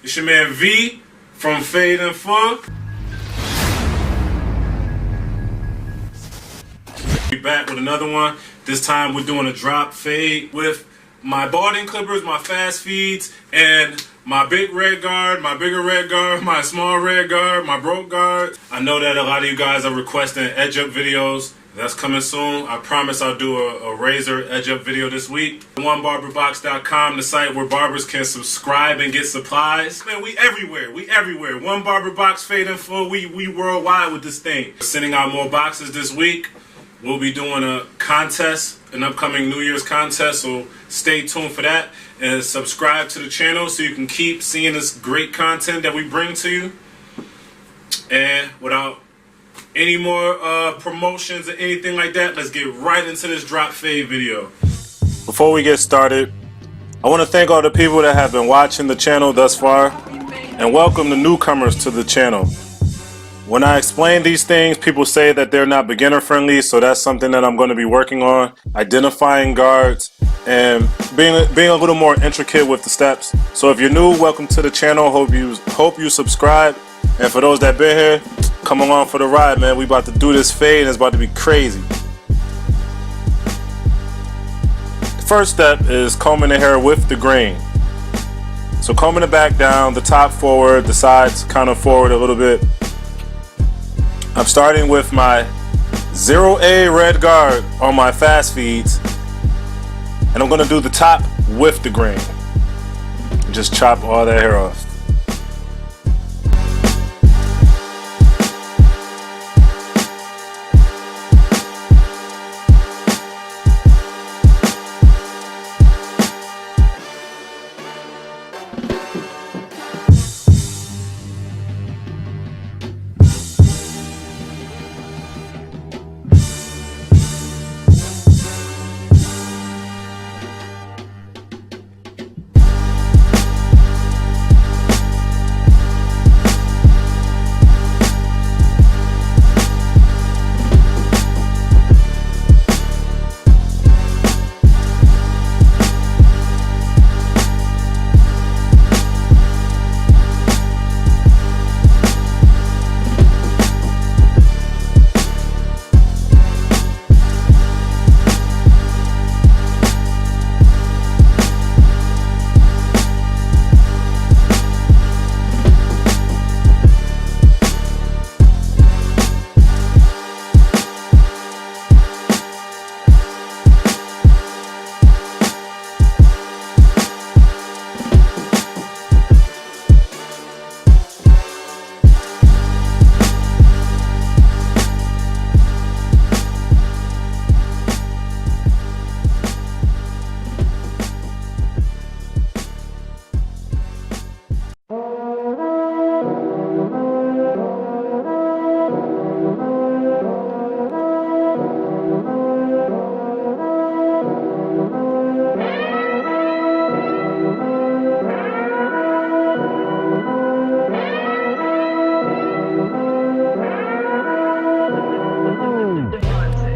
It's your man V from Fade and Full. We back with another one. This time we're doing a drop fade with my balding clippers, my fast feeds, and my big red guard, my bigger red guard, my small red guard, my broke guard. I know that a lot of you guys are requesting edge up videos. That's coming soon. I promise I'll do a razor edge up video this week. OneBarberBox.com, the site where barbers can subscribe and get supplies. Man, we everywhere. We everywhere. One Barber Box, Fade and Full. We worldwide with this thing. We're sending out more boxes this week. We'll be doing a contest, an upcoming New Year's contest, so stay tuned for that. And subscribe to the channel so you can keep seeing this great content that we bring to you. And without any more promotions or anything like that, let's get right into this drop fade video. Before we get started, I want to thank all the people that have been watching the channel thus far, and welcome the newcomers to the channel. When I explain these things, people say that they're not beginner friendly, so that's something that I'm going to be working on, identifying guards and being a little more intricate with the steps. So if you're new, welcome to the channel. Hope you subscribe, and for those that been here, come along for the ride, man. We about to do this fade and it's about to be crazy. The first step is combing the hair with the grain. So combing the back down, the top forward, the sides kind of forward a little bit. I'm starting with my 0A red guard on my fast feeds, and I'm going to do the top with the grain. Just chop all that hair off.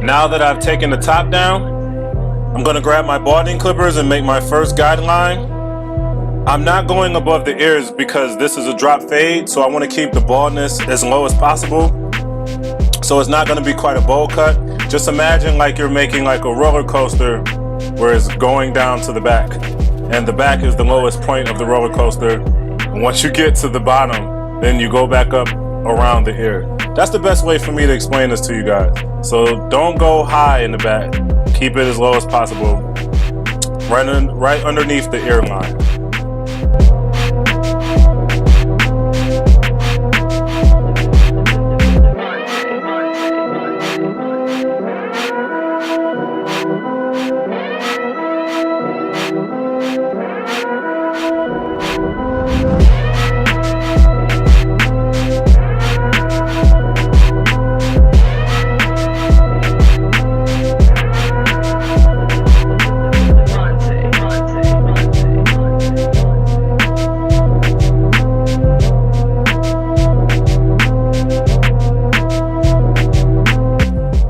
Now that I've taken the top down, I'm going to grab my balding clippers and make my first guideline. I'm not going above the ears because this is a drop fade, so I want to keep the baldness as low as possible. So it's not going to be quite a bowl cut. Just imagine like you're making like a roller coaster where it's going down to the back. And the back is the lowest point of the roller coaster. And once you get to the bottom, then you go back up around the ear. That's the best way for me to explain this to you guys. So don't go high in the back. Keep it as low as possible, right underneath the ear line.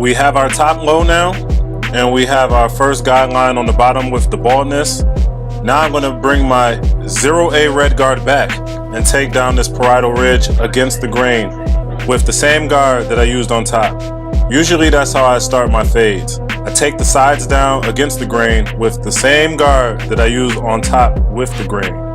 We have our top low now, and we have our first guideline on the bottom with the baldness. Now I'm going to bring my 0A red guard back, and take down this parietal ridge against the grain with the same guard that I used on top. Usually that's how I start my fades. I take the sides down against the grain with the same guard that I use on top with the grain.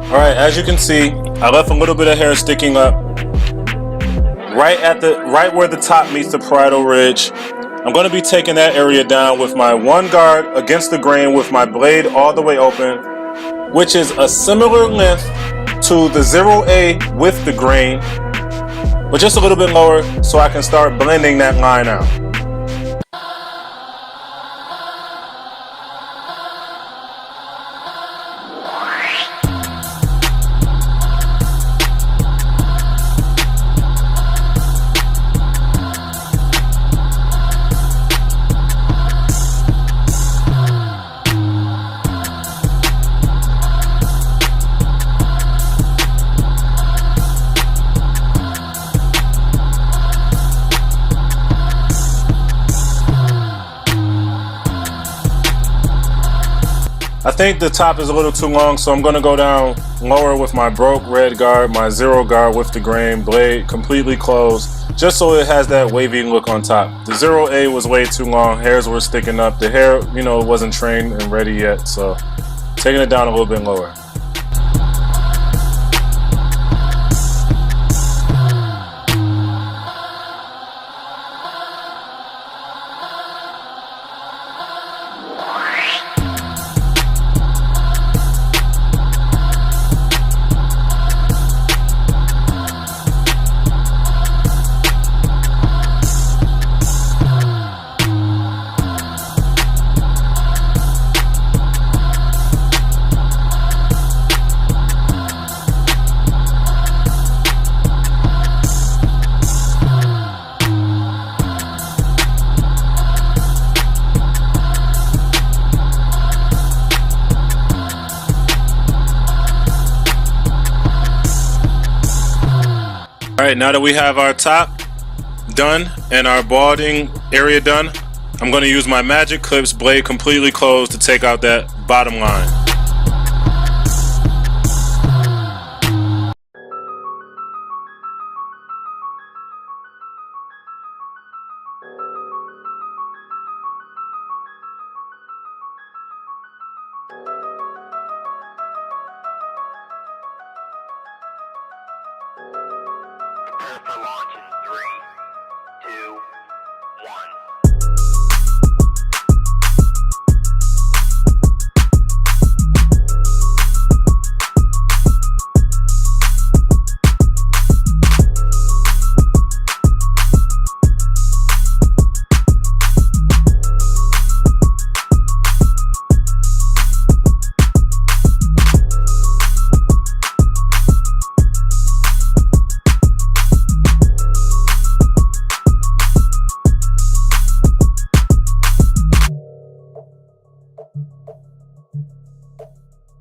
Alright, as you can see, I left a little bit of hair sticking up right where the top meets the parietal ridge. I'm going to be taking that area down with my one guard against the grain with my blade all the way open, which is a similar length to the 0A with the grain, but just a little bit lower so I can start blending that line out. I think the top is a little too long, so I'm going to go down lower with my broke red guard, my 0 guard with the grain, blade completely closed, just so it has that wavy look on top. The 0A was way too long, hairs were sticking up, the hair, wasn't trained and ready yet, so taking it down a little bit lower. Alright, now that we have our top done and our balding area done, I'm going to use my Magic Clips blade completely closed to take out that bottom line. Prepare for launch in 3, 2, 1.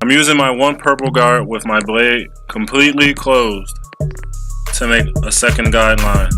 I'm using my one purple guard with my blade completely closed to make a second guideline.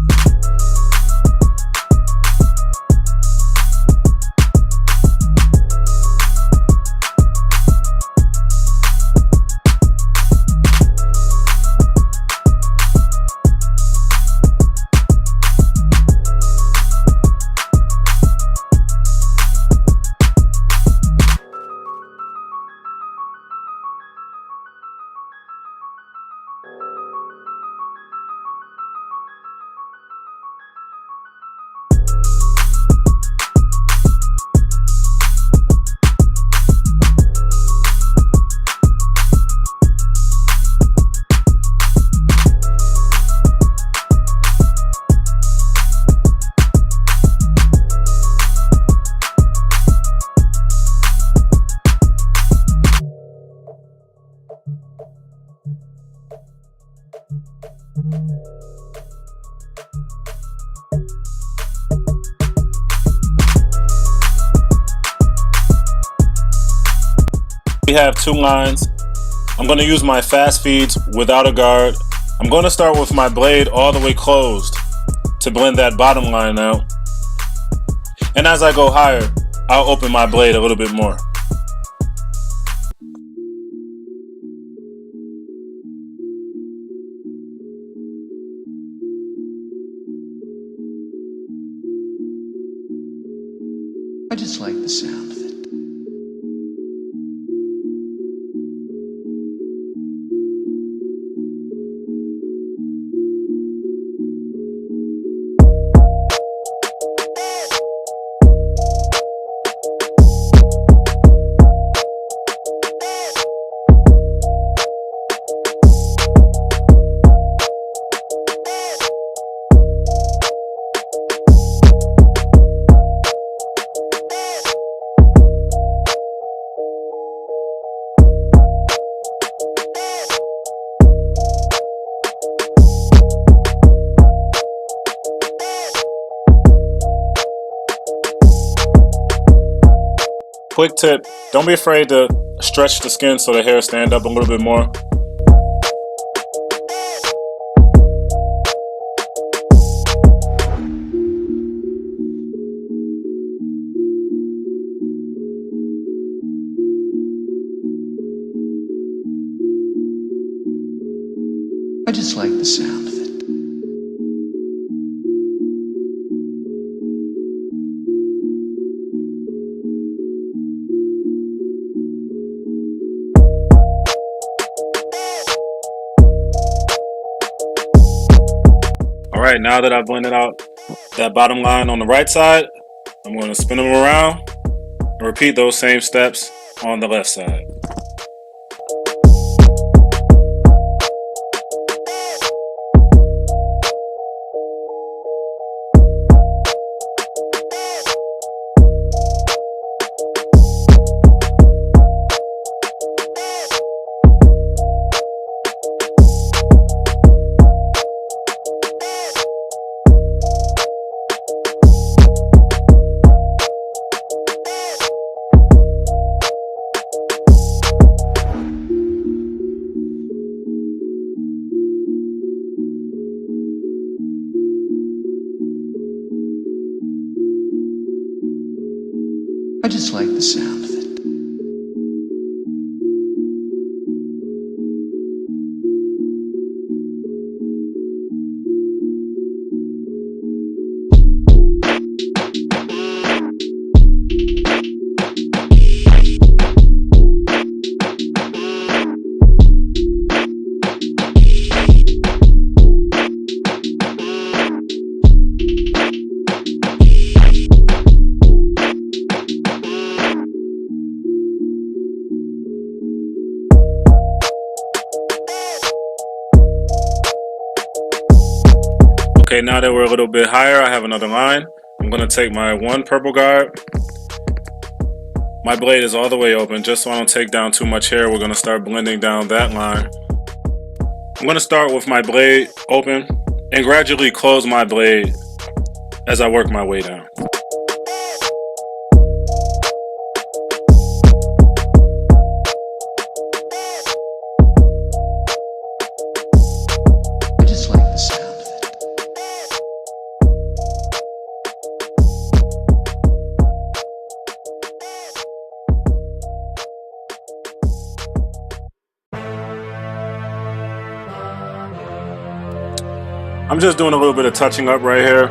We have 2 lines. I'm going to use my fast feeds without a guard. I'm going to start with my blade all the way closed to blend that bottom line out. And as I go higher, I'll open my blade a little bit more. I just like the sound of it. Quick tip, don't be afraid to stretch the skin so the hair stand up a little bit more. I just like the sound of it. Alright, now that I've blended out that bottom line on the right side, I'm going to spin them around and repeat those same steps on the left side. I just like the sound of it. Okay, now that we're a little bit higher, I have another line. I'm going to take my 1 purple guard. My blade is all the way open, just so I don't take down too much hair. We're going to start blending down that line. I'm going to start with my blade open and gradually close my blade as I work my way down. I just like the sound of it. I'm just doing a little bit of touching up right here.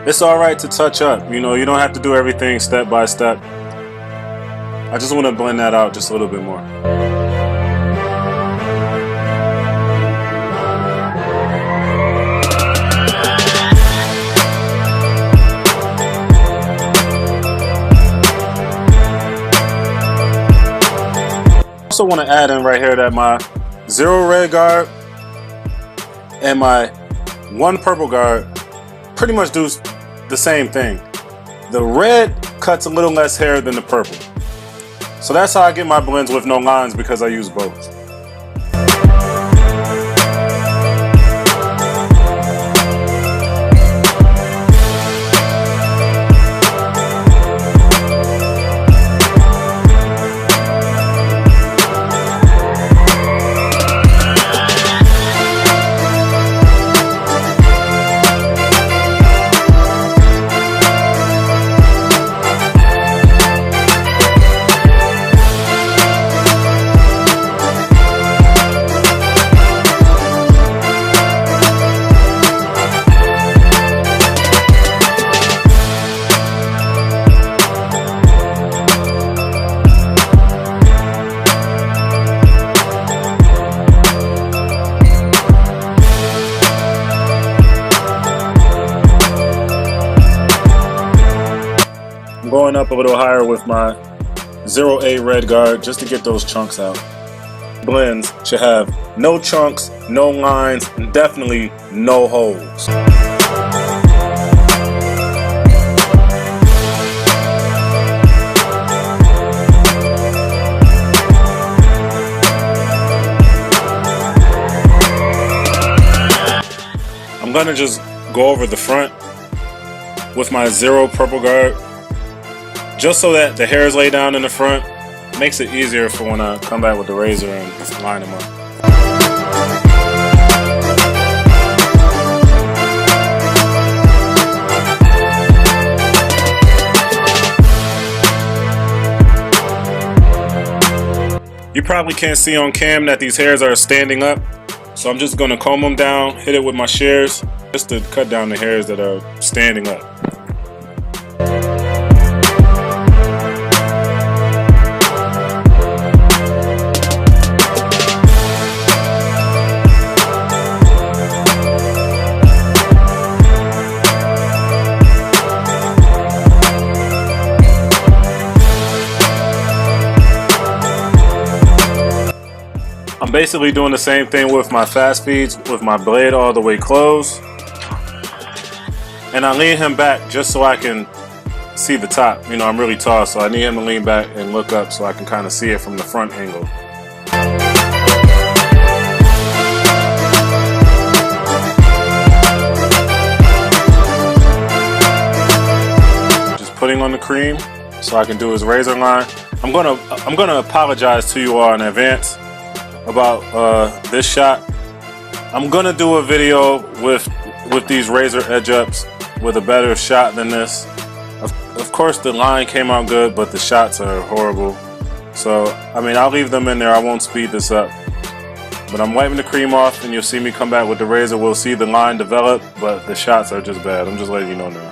It's alright to touch up, you know, you don't have to do everything step by step. I just want to blend that out just a little bit more. I also want to add in right here that my 0 red guard and my 1 purple guard pretty much do the same thing. The red cuts a little less hair than the purple. So that's how I get my blends with no lines, because I use both. going up a little higher with my 0A red guard just to get those chunks out. Blends should have no chunks, no lines, and definitely no holes. I'm gonna just go over the front with my 0 purple guard just so that the hairs lay down in the front. Makes it easier for when I come back with the razor and line them up. You probably can't see on cam that these hairs are standing up, so I'm just going to comb them down, hit it with my shears just to cut down the hairs that are standing up. I'm basically doing the same thing with my fast feeds with my blade all the way closed. And I lean him back just so I can see the top. You know, I'm really tall, so I need him to lean back and look up so I can kind of see it from the front angle. Just putting on the cream so I can do his razor line. I'm gonna apologize to you all in advance about this shot. I'm gonna do a video with these razor edge ups with a better shot than this. Of course the line came out good, but the shots are horrible. So I mean, I'll leave them in there. I won't speed this up. But I'm wiping the cream off and you'll see me come back with the razor. We'll see the line develop, but the shots are just bad. I'm just letting you know now.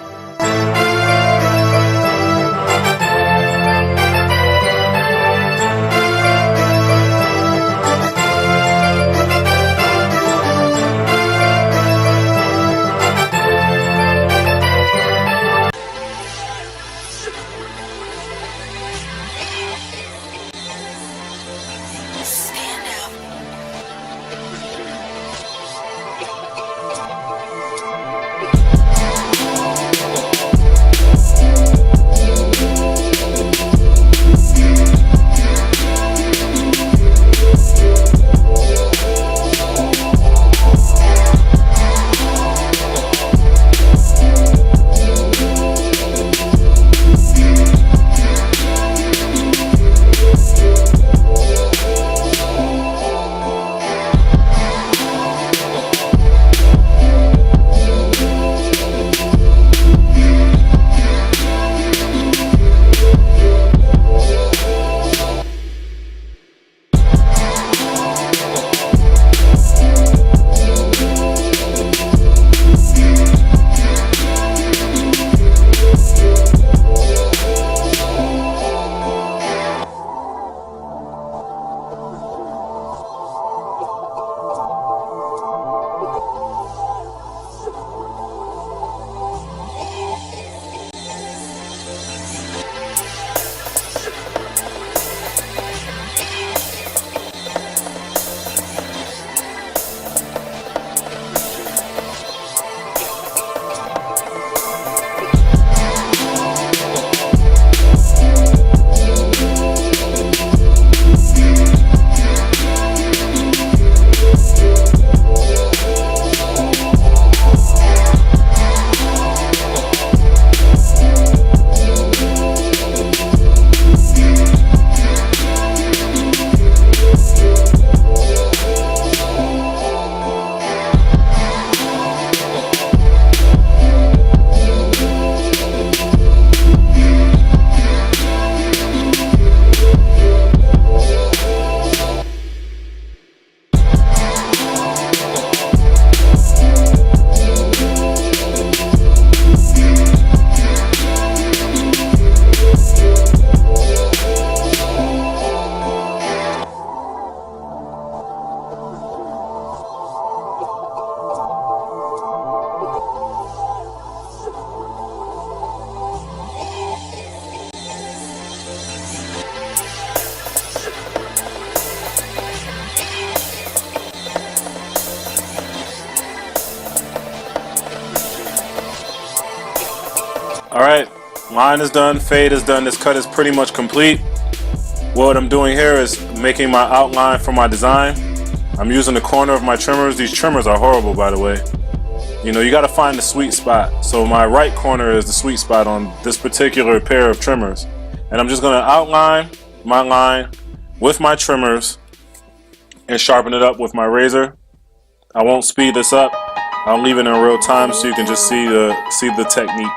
line is done, fade is done. This cut is pretty much complete. What I'm doing here is making my outline for my design. I'm using the corner of my trimmers. These trimmers are horrible, by the way. You know, you got to find the sweet spot. So my right corner is the sweet spot on this particular pair of trimmers. And I'm just going to outline my line with my trimmers and sharpen it up with my razor. I won't speed this up. I'll leave it in real time so you can just see the technique.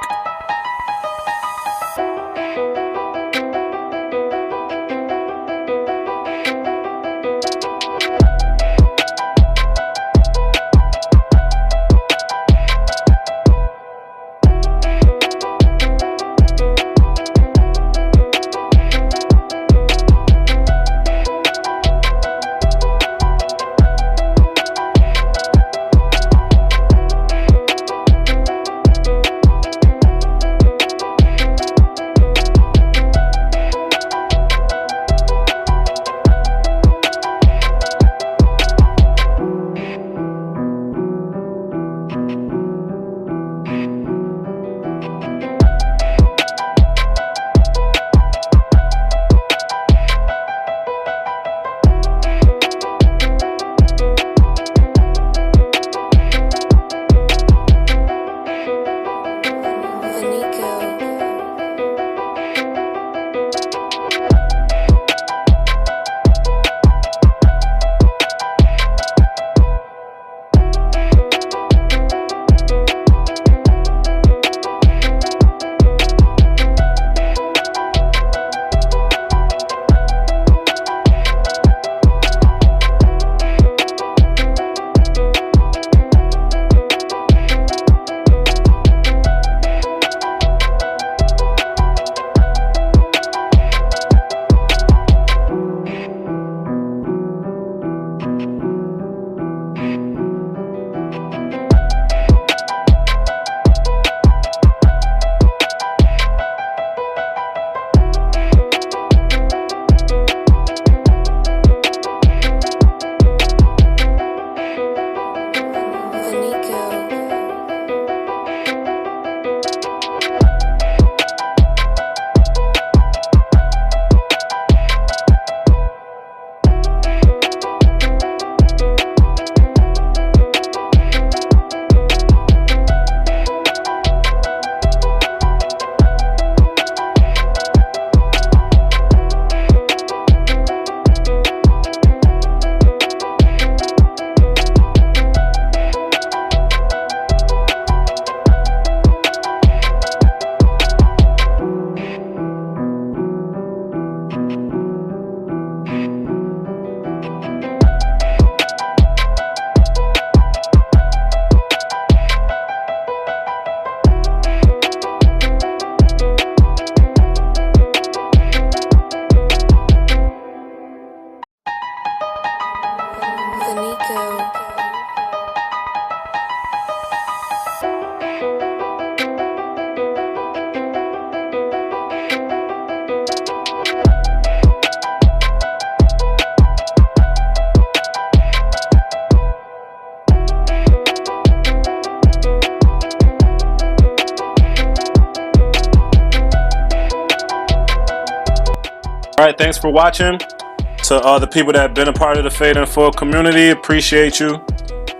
Alright, thanks for watching. To the people that have been a part of the Fade in Full community, appreciate you.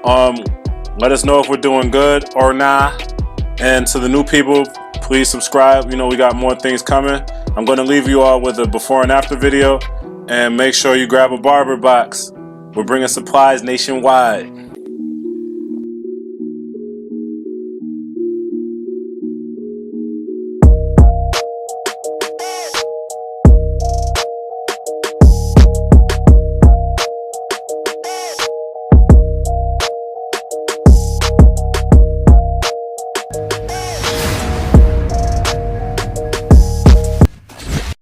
Let us know if we're doing good or not. And to the new people, please subscribe. You know, we got more things coming. I'm going to leave you all with a before and after video. And make sure you grab a Barber Box. We're bringing supplies nationwide.